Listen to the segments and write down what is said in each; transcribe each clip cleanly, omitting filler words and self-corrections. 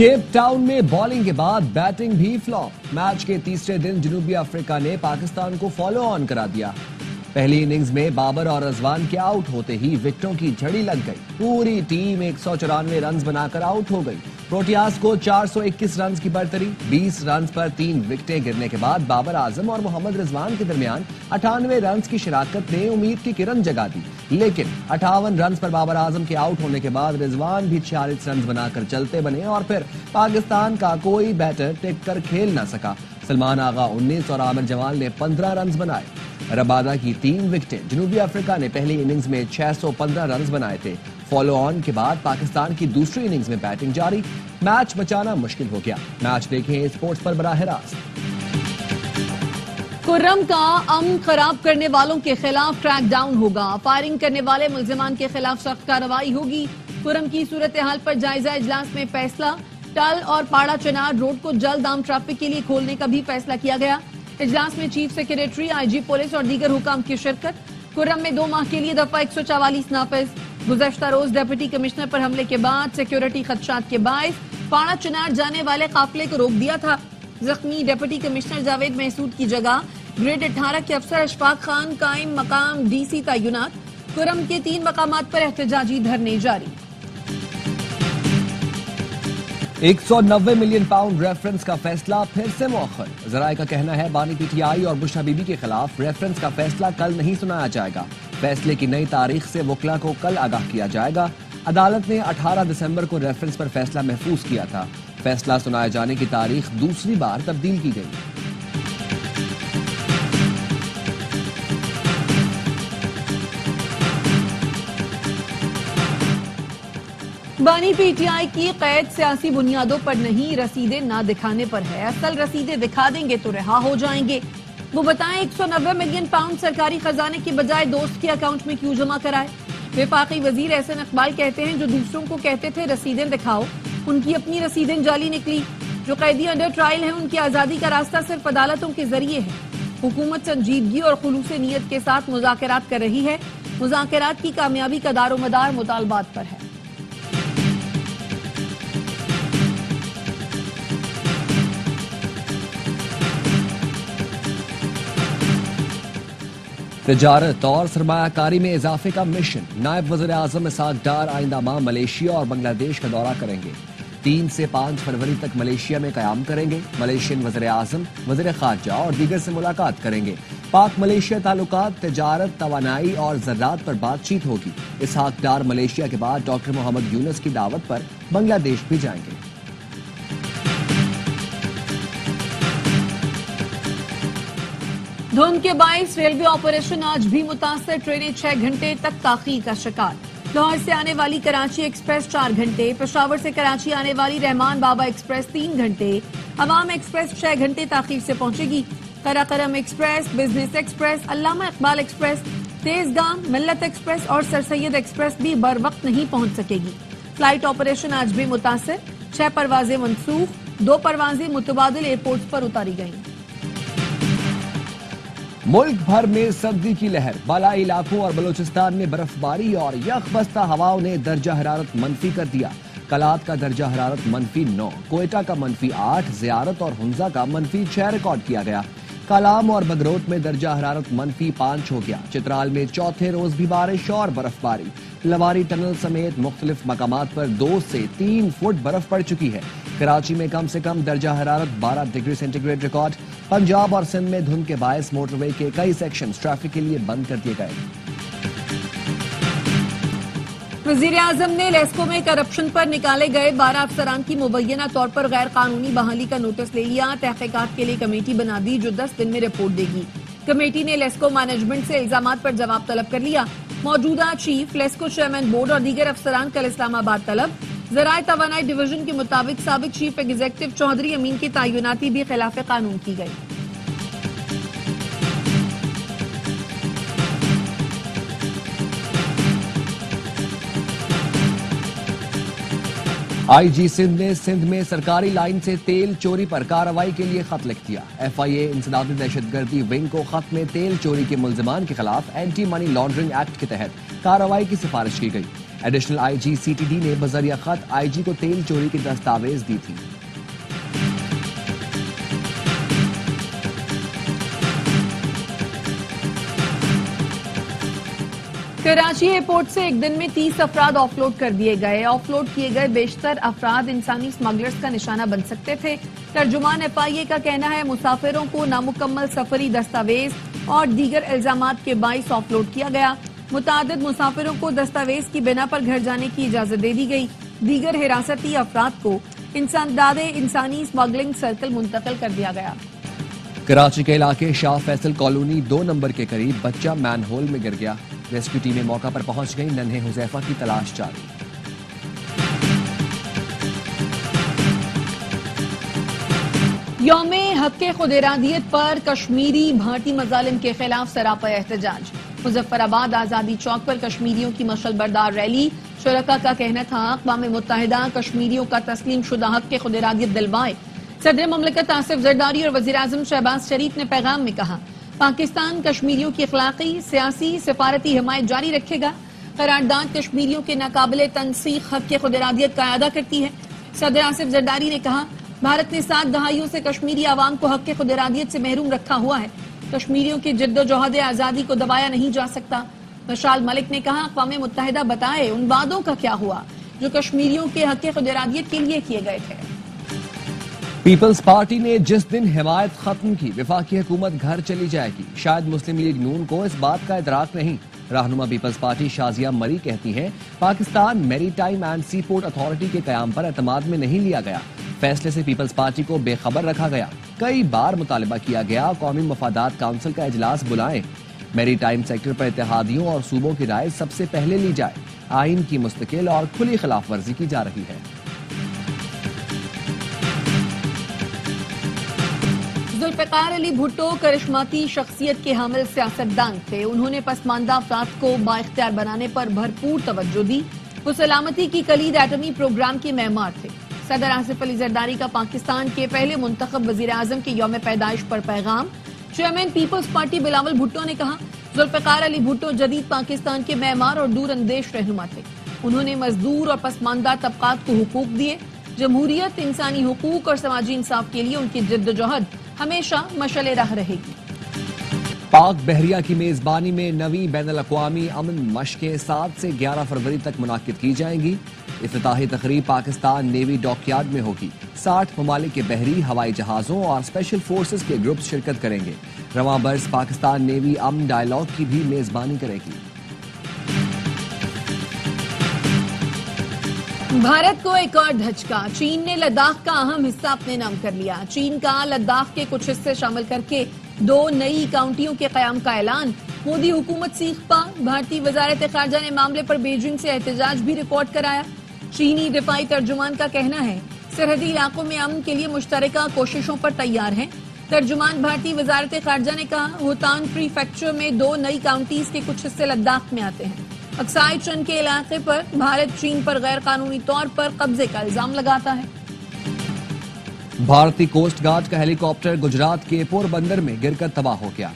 Cape Town میں bowling کے بعد بیٹنگ بھی فلاپ. میچ کے تیسرے دن جنوبی افریقہ نے پاکستان کو فالو آن کرا دیا. پہلی اننگز میں بابر اور رضوان کے آؤٹ ہوتے ہی وکٹوں کی جھڑی لگ گئی. پوری ٹیم 194 رنز بنا کر آؤٹ ہو گئی. پروٹیاز کو 421 رنز کی برتری. 20 رنز پر 3 وکٹیں گرنے کے بعد بابر اعظم اور محمد رضوان کے درمیان 98 رنز کی شراکت نے امید کی کرن جگا دی. لیکن 58 رنز پر بابر اعظم کے آؤٹ ہونے کے بعد رضوان بھی 46 رنز بنا کر چلتے بنے اور پھر پاکستان کا کوئی بیٹر ٹک کر کھیل نہ سکا. سلمان آغا 19 اور عامر جمال نے 15 رنز بنائے. ربادہ کی 3 وکٹیں. جنوبی افریقہ نے پہلی اننگز میں 615 رنز بنائے تھے. فالو آن کے بعد پاکستان کی دوسری اننگز میں بیٹنگ جاری. میچ بچانا مشکل ہو گیا. میچ دیکھیں اسپورٹس پر براہ راست. خرم کا امن خراب کرنے والوں کے خلاف ٹریک ڈاؤن ہوگا. فائرنگ کرنے والے ملزمان کے خلاف سخت کارروائی ہوگی. خرم کی صورتحال پر جائزہ اجلاس میں فیصلہ. ٹل اور پاڑا چنار روڈ کو جلد عام ٹریفک کے لیے کھولنے کا بھی فیصلہ کیا گیا. اجلاس میں چیف سیکریٹری، آئی جی پولیس اور دیگر حکام کی شرکت. خرم میں 2 ماہ کے لیے دفعہ 144 نافذ. گزشتہ روز ڈپٹی کمشنر پر حملے کے بعد سیکیورٹی خدشات کے باعث پاڑا چنار جانے والے قافلے کو روک دیا تھا. زخمی ڈپٹی کمشنر جاوید محسود کی جگہ گریڈ 18 کے افسر اشفاق خان قائم مقام ڈی سی تعینات. خرم کے 3 مقامات پر احتجاجی دھرنے جاری. 190 ملین پاؤنڈ ریفرنس کا فیصلہ پھر سے مؤخر. ذرائع کا کہنا ہے بانی پی ٹی آئی اور بشرا بی بی کے خلاف ریفرنس کا فیصلہ کل نہیں سنایا جائے گا. فیصلے کی نئی تاریخ سے وکلاء کو کل آگاہ کیا جائے گا. عدالت نے 18 دسمبر کو ریفرنس پر فیصلہ محفوظ کیا تھا. فیصلہ سنائے جانے کی تاریخ دوسری بار تبدیل کی گئی. بانی پی ٹی آئی کی قید سیاسی بنیادوں پر نہیں، رسیدیں نہ دکھانے پر ہے. اصل رسیدیں دکھا دیں گے تو رہا ہو جائیں گے. وہ بتائیں 190 ملین پاؤنڈ سرکاری خزانے کی بجائے دوست کے اکاؤنٹ میں کیوں جمع کرائے؟ وفاقی وزیر احسن اقبال کہتے ہیں جو دوسروں کو کہتے تھے رسیدیں دکھاؤ، ان کی اپنی رسیدیں جعلی نکلی. جو قیدی انڈر ٹرائل ہیں ان کی آزادی کا راستہ صرف عدالتوں کے ذریعے ہے. حکومت سنجیدگی اور خلوص نیت کے ساتھ مذاکرات کر رہی ہے. مذاکرات کی کامیابی کا دار و مدار مطالبات پر ہے. تجارت اور سرمایہ کاری میں اضافے کا مشن. نائب وزیر اعظم اسحاق ڈار آئندہ ماہ ملیشیا اور بنگلہ دیش کا دورہ کریں گے. 3 سے 5 فروری تک ملیشیا میں قیام کریں گے. ملیشین وزیر اعظم، وزیر خارجہ اور دیگر سے ملاقات کریں گے. پاک ملیشیا تعلقات، تجارت، توانائی اور زراعت پر بات چیت ہوگی. اسحاق ڈار ملیشیا کے بعد ڈاکٹر محمد یونس کی دعوت پر بنگلہ دیش بھی جائیں گے. دھند کے باعث ریلوے آپریشن آج بھی متاثر. ٹرینیں 6 گھنٹے تک تاخیر کا شکار. لاہور سے آنے والی کراچی ایکسپریس 4 گھنٹے، پشاور سے کراچی آنے والی رحمان بابا ایکسپریس 3 گھنٹے، عوام ایکسپریس 6 گھنٹے تاخیر سے پہنچے گی. قراقرم ایکسپریس، بزنس ایکسپریس، علامہ اقبال ایکسپریس، تیز گام، ملت ایکسپریس اور سر سید ایکسپریس بھی بر وقت نہیں پہنچ سکے گی. فلائٹ آپریشن آج بھی متاثر. 6 پروازیں منسوخ، 2 پروازیں متبادل ایئرپورٹس پر اتاری گئیں. ملک بھر میں سردی کی لہر. بالائی علاقوں اور بلوچستان میں برف باری اور یخ بستہ ہواؤں نے درجہ حرارت منفی کر دیا. کلات کا درجہ حرارت -9، کوئٹہ کا -8، زیارت اور ہنزا کا -6 ریکارڈ کیا گیا. کالام اور بگروٹ میں درجہ حرارت -5 ہو گیا. چترال میں چوتھے روز بھی بارش اور برف باری. لواری ٹنل سمیت مختلف مقامات پر 2 سے 3 فٹ برف پڑ چکی ہے. کراچی میں کم سے کم درجہ حرارت 12 degree centigrade record. Punjab اور سندھ میں دھند کے باعث موٹر وے کے کئی سیکشنز ٹریفک کے لیے بند کر دیے گئے. وزیر اعظم نے لیسکو میں کرپشن پر نکالے گئے 12 افسران کی مبینہ طور پر غیر قانونی بحالی کا نوٹس لے لیا. تحقیقات کے لیے کمیٹی بنا دی جو 10 دن میں رپورٹ دے گی. کمیٹی نے لیسکو مینجمنٹ سے الزامات پر جواب طلب کر لیا. موجودہ چیف، لیسکو چیئرمین بورڈ اور دیگر افسران کل اسلام آباد طلب. ذرائع توانائی ڈویژن کے مطابق سابق چیف ایگزیکٹو چودھری امین کی تعیناتی بھی خلاف قانون کی گئی. آئی جی سندھ نے سندھ میں سرکاری لائن سے تیل چوری پر کارروائی کے لیے خط لکھ دیا. ایف آئی اے انسدادی دہشت گردی ونگ کو خط میں تیل چوری کے ملزمان کے خلاف اینٹی منی لانڈرنگ ایکٹ کے تحت کارروائی کی سفارش کی گئی. Additional I G C T D نے بذریعہ خط آئی جی کو تیل چوری کی دستاویز دی تھی۔ کراچی ایئرپورٹ سے ایک دن میں 30 افراد آف لوڈ کر دیے گئے۔ آف لوڈ کیے گئے بیشتر افراد انسانی اسمگلرز کا نشانہ بن سکتے تھے۔ ترجمان ایف آئی اے کا کہنا ہے مسافروں کو نامکمل سفری دستاویز اور دیگر الزامات کے باعث آف لوڈ کیا گیا۔ متعدد مسافروں کو دستاویز کی بنا پر گھر جانے کی اجازت دے دی گئی۔ دیگر حراستی افراد کو انسانی اسمگلنگ سرکل منتقل کر دیا گیا۔ کراچی کے علاقے شاہ فیصل کالونی 2 نمبر کے قریب بچہ مین ہول میں گر گیا۔ ریسکیو ٹیمیں موقع پر پہنچ گئی، ننھے حذیفہ کی تلاش جاری۔ یوم حق خود ارادیت پر کشمیری بھارتی مظالم کے خلاف سراپا احتجاج۔ مظفر آباد آزادی چوک پر کشمیریوں کی مشعل بردار ریلی۔ شرکاء کا کہنا تھا اقوام متحدہ کشمیریوں کا تسلیم شدہ حق خود ارادیت دلوائے۔ صدر مملکت آصف زرداری اور وزیر اعظم شہباز شریف نے پیغام میں کہا پاکستان کشمیریوں کی اخلاقی، سیاسی، سفارتی حمایت جاری رکھے گا۔ قرارداد کشمیریوں کے ناقابل تنسیق حق خود ارادیت کا اعادہ کرتی ہے۔ صدر آصف زرداری نے کہا بھارت نے 7 دہائیوں سے کشمیری عوام کو حق خود ارادیت سے محروم رکھا ہوا ہے۔ کشمیریوں کی جد و جہد آزادی کو دبایا نہیں جا سکتا۔ مشال ملک نے کہا اقوام متحدہ بتائے ان وعدوں کا کیا ہوا جو کشمیریوں کے حق خود ارادیت کے لیے کیے گئے تھے۔ پیپلز پارٹی نے جس دن حمایت ختم کی وفاقی حکومت گھر چلی جائے گی۔ شاید مسلم لیگ نون کو اس بات کا ادراک نہیں۔ رہنما پیپلز پارٹی شازیہ مری کہتی ہیں پاکستان میری time and sea port authority کے قیام پر اعتماد میں نہیں لیا گیا۔ فیصلے سے پیپلز پارٹی کو بے خبر رکھا گیا۔ کئی بار مطالبہ کیا گیا قومی مفادات کونسل کا اجلاس بلائیں۔ میری ٹائم سیکٹر پر اتحادیوں اور صوبوں کی رائے سب سے پہلے لی جائے۔ آئین کی مستقل اور کھلی خلاف ورزی کی جا رہی ہے۔ ذوالفقار علی بھٹو کرشماتی شخصیت کے حامل سیاستدان تھے۔ انہوں نے پسماندہ افراد کو بااختیار بنانے پر بھرپور توجہ دی۔ وہ سلامتی کی کلید ایٹمی پروگرام کے معمار تھے۔ صدر آصف علی زرداری کا پاکستان کے پہلے منتخب وزیر اعظم کے یوم پیدائش پر پیغام۔ Chairman Peoples Party Bilawal Bhutto نے کہا ذوالفقار علی بھٹو جدید پاکستان کے معمار اور دور اندیش رہنما تھے۔ انہوں نے مزدور اور پسماندہ طبقات کو حقوق دیے۔ جمہوریت، انسانی حقوق اور سماجی انصاف کے لیے ان کی جد و جہد ہمیشہ مشعل راہ رہے گی۔ پاک بحریہ کی میزبانی میں نویں بین الاقوامی امن مشقیں 7 سے 11 فروری تک منعقد کی جائیں گی۔ افتتاحی تقریب پاکستان نیوی ڈاک یارڈ میں ہوگی۔ 60 ممالک کے بحری، ہوائی جہازوں اور اسپیشل فورسز کے گروپس شرکت کریں گے۔ رواں برس پاکستان نیوی امن ڈائیلاگ کی بھی میزبانی کرے گی۔ بھارت کو ایک اور دھچکا۔ چین نے لداخ کا اہم حصہ اپنے نام کر لیا۔ چین کا لداخ کے کچھ حصے شامل کر کے 2 نئی کاؤنٹیوں کے قیام کا اعلان۔ مودی حکومت سیخ پا۔ بھارتی وزارت خارجہ نے معاملے پر بیجنگ سے احتجاج بھی ریکارڈ کرایا۔ چینی دفاعی ترجمان کا کہنا ہے سرحدی علاقوں میں امن کے لیے مشترکہ کوششوں پر تیار ہیں۔ ترجمان بھارتی وزارت خارجہ نے کہا ہوتان پریفیکچر میں 2 نئی کاؤنٹیز کے کچھ حصے لداخ میں آتے ہیں۔ اکسائی چن کے علاقے پر بھارت چین پر غیر قانونی طور پر قبضے کا الزام لگاتا ہے۔ بھارتی کوسٹ گارڈ کا ہیلی کاپٹر گجرات کے پور بندر میں گر کر تباہ ہو گیا۔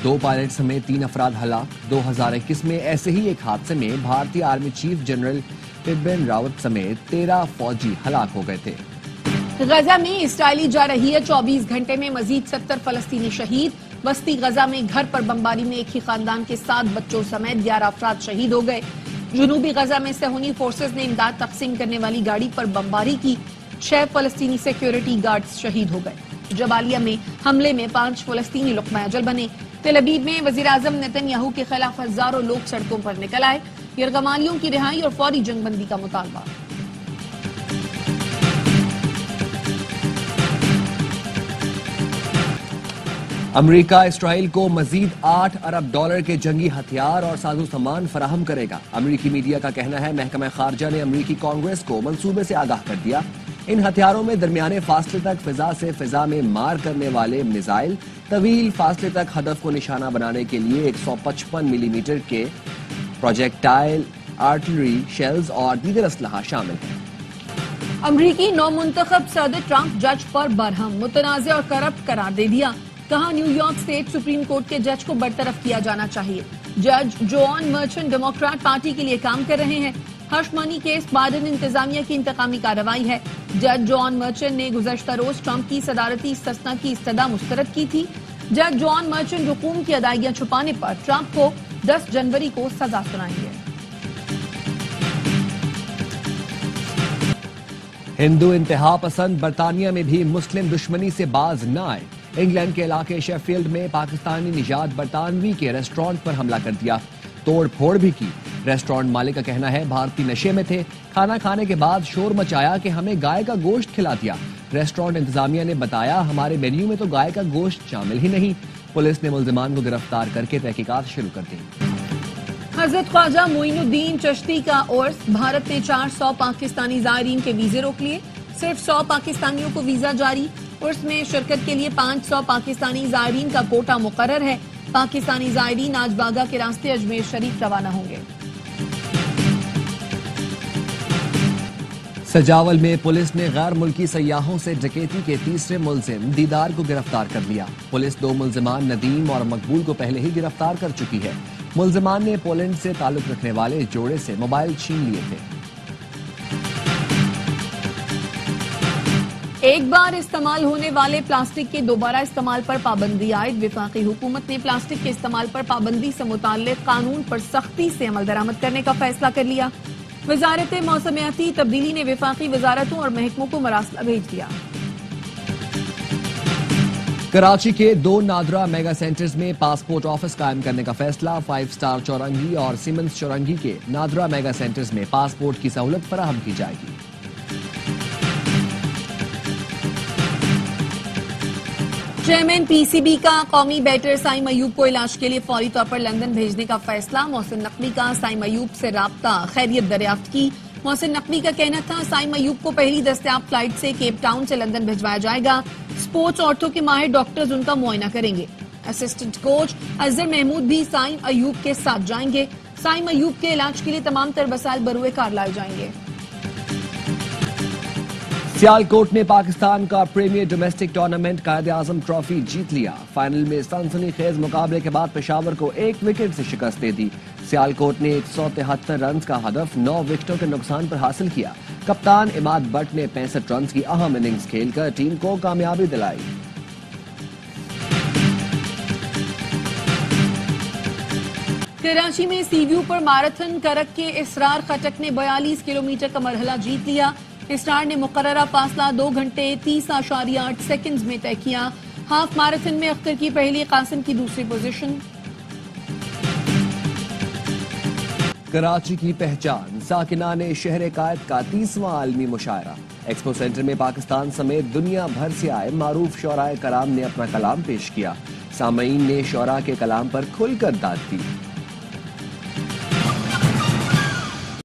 2 پائلٹ سمیت 3 افراد ہلاک۔ 2021 میں ایسے ہی ایک حادثے میں بھارتی army chief general Bipin Rawat سمیت 13 فوجی ہلاک ہو گئے تھے۔ غزہ میں اسرائیلی جا رہی ہے 24 گھنٹے میں مزید 70 فلسطینی شہید۔ وسطی غزہ میں گھر پر بمباری میں ایک ہی خاندان کے 7 بچوں سمیت 11 افراد شہید ہو گئے۔ جنوبی غزہ میں صہیونی فورسز نے امداد تقسیم کرنے والی گاڑی پر بمباری کی۔ 6 فلسطینی سیکیورٹی گارڈز شہید ہو گئے۔ جبالیہ میں حملے میں 5 فلسطینی لقمہ اجل بنے۔ تل ابیب میں وزیر اعظم نیتن یاہو کے خلاف ہزاروں لوگ سڑکوں پر نکل آئے۔ یرغمالیوں کی رہائی اور فوری جنگ بندی کا مطالبہ۔ امریکہ اسرائیل کو مزید $8 ارب کے جنگی ہتھیار اور ساز و سامان فراہم کرے گا۔ امریکی میڈیا کا کہنا ہے محکمہ خارجہ نے امریکی کانگریس کو منصوبے سے آگاہ کر دیا۔ ان ہتھیاروں میں درمیانے فاصلے تک فضا سے فضا میں مار کرنے والے میزائل، طویل فاصلے تک ہدف کو نشانہ بنانے کے لیے 155 ملی میٹر کے پروجیکٹائل آرٹلری شیلز اور دیگر اسلحہ شامل ہیں۔ امریکی نو منتخب صدر ٹرمپ جج پر برہم، متنازع اور کرپٹ قرار دے دیا۔ کہا new York state supreme court کے جج کو برطرف کیا جانا چاہیے۔ جج جوان مرچنٹ ڈیموکریٹ پارٹی کے لیے کام کر رہے ہیں۔ ہش منی کیس بائیڈن انتظامیہ کی انتقامی کارروائی ہے۔ جج جان مرچنٹ نے گزشتہ روز ٹرمپ کی صدارتی استثنا کی استدعا مسترد کی تھی۔ جج جان مرچنٹ رقوم کی ادائیگیاں چھپانے پر ٹرمپ کو 10 جنوری کو سزا سنائیں گے۔ ہندو انتہا پسند برطانیہ میں بھی مسلم دشمنی سے باز نہ آئے۔ انگلینڈ کے علاقے شیفیلڈ میں پاکستانی نژاد برطانوی کے ریسٹورانٹ پر حملہ کر دیا، توڑ پھوڑ بھی کی۔ ریسٹورانٹ مالک کا کہنا ہے بھارتی نشے میں تھے، کھانا کھانے کے بعد شور مچایا کہ ہمیں گائے کا گوشت کھلا دیا۔ ریسٹورانٹ انتظامیہ نے بتایا ہمارے مینیو میں تو گائے کا گوشت شامل ہی نہیں۔ پولیس نے ملزمان کو گرفتار کر کے تحقیقات شروع کر دی۔ حضرت خواجہ معین الدین چشتی کا عرس، بھارت نے 400 پاکستانی زائرین کے ویزے روک لیے، صرف 100 پاکستانیوں کو ویزا جاری۔ عرس میں شرکت کے لیے 500 پاکستانی زائرین کا کوٹا مقرر ہے۔ پاکستانی زائرین آج باغا کے راستے اجمیر شریف روانہ ہوں گے۔ سجاول میں پولیس نے غیر ملکی سیاحوں سے ڈکیتی کے تیسرے ملزم دیدار کو گرفتار کر لیا۔ پولیس 2 ملزمان ندیم اور مقبول کو پہلے ہی گرفتار کر چکی ہے۔ ملزمان نے پولینڈ سے تعلق رکھنے والے جوڑے سے موبائل چھین لیے تھے۔ ایک بار استعمال ہونے والے پلاسٹک کے دوبارہ استعمال پر پابندی عائد۔ وفاقی حکومت نے پلاسٹک کے استعمال پر پابندی سے متعلق قانون پر سختی سے عمل درآمد کرنے کا فیصلہ کر لیا۔ وزارت موسمیاتی تبدیلی نے وفاقی وزارتوں اور محکموں کو مراسلہ بھیج دیا۔ کراچی کے 2 نادرا میگا سینٹرز میں پاسپورٹ آفس قائم کرنے کا فیصلہ۔ 5 سٹار چورنگی اور سیمنز چورنگی کے نادرا میگا سینٹرز میں پاسپورٹ کی سہولت فراہم کی جائے گی۔ چیئرمین پی سی بی کا قومی بیٹر سائم ایوب کو علاج کے لیے فوری طور پر لندن بھیجنے کا فیصلہ۔ محسن نقوی کا سائم ایوب سے رابطہ، خیریت دریافت کی۔ محسن نقوی کا کہنا تھا سائم ایوب کو پہلی دستیاب فلائٹ سے کیپ ٹاؤن سے لندن بھجوایا جائے گا۔ سپورٹس آرتھو کے ماہر ڈاکٹرز ان کا معائنہ کریں گے۔ اسسٹنٹ کوچ اظہر محمود بھی سائم ایوب کے ساتھ جائیں گے۔ سائم ایوب کے علاج کے لیے تمام تر وسائل بروئے کار لائے جائیں گے۔ سیالکوٹ نے پاکستان کا premiere domestic tournament Quaid Azam trophy جیت لیا۔ فائنل میں سنسنی خیز مقابلے کے بعد پشاور کو 1 وکٹ سے شکست دے دی۔ سیالکوٹ نے 173 رنز کا ہدف 9 وکٹوں کے نقصان پر حاصل کیا۔ کپتان عماد بٹ نے 65 رنز کی اہم اننگز کھیل کر ٹیم کو کامیابی دلائی۔ کراچی میں سی ویو پر میراتھن کرک کے اسرار خٹک نے 42 کلومیٹر کا مرحلہ جیت لیا۔ اسرار نے مقررہ فاصلہ 2 گھنٹے 30.8 سیکنڈز میں طے کیا۔ ہاف میراتھن میں اختر کی پہلی، قاسم کی دوسری پوزیشن۔ کراچی کی پہچان، ساکنان شہر قائد کا 30واں عالمی مشاعرہ۔ ایکسپو سینٹر میں پاکستان سمیت دنیا بھر سے آئے معروف شعراء کرام نے اپنا کلام پیش کیا۔ سامعین نے شعراء کے کلام پر کھل کر داد دی۔